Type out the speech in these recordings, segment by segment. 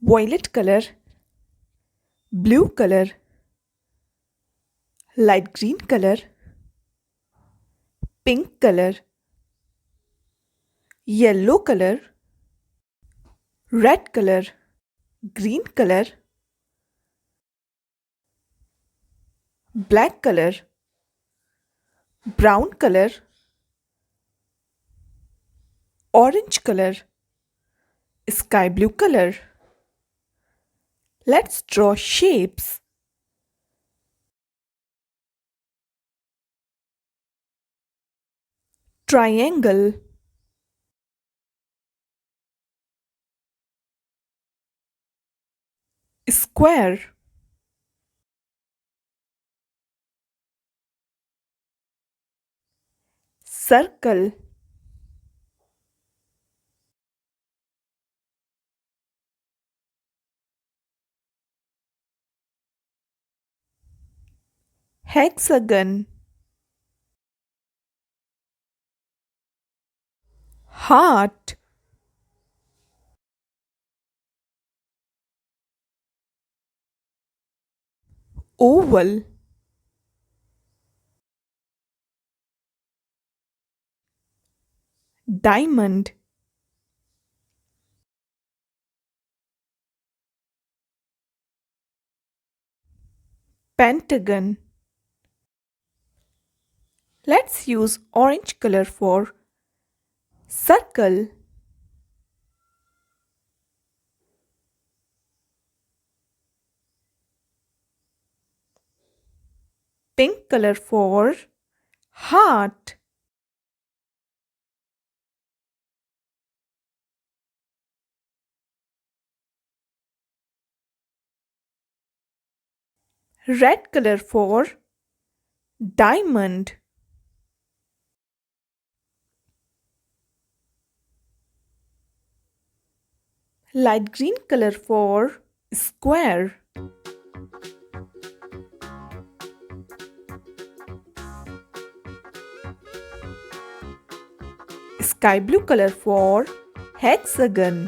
violet color, blue color, light green color, pink color, yellow color, red color, green color, black color, brown color, orange color, sky blue color. Let's draw shapes. Triangle, square, circle, hexagon, heart, oval, diamond, pentagon. Let's use orange color for circle, pink color for heart, red color for diamond, light green color for square, sky blue color for hexagon,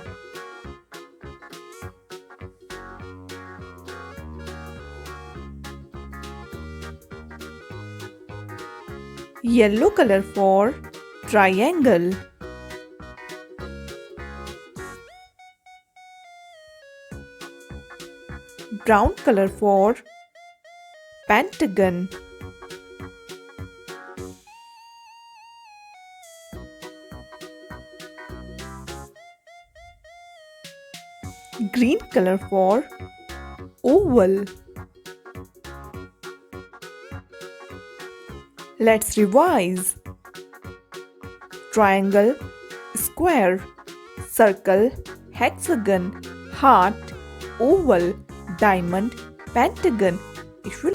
yellow color for triangle, brown color for pentagon, green color for oval. Let's revise. Triangle, square, circle, hexagon, heart, oval, diamond, pentagon. If you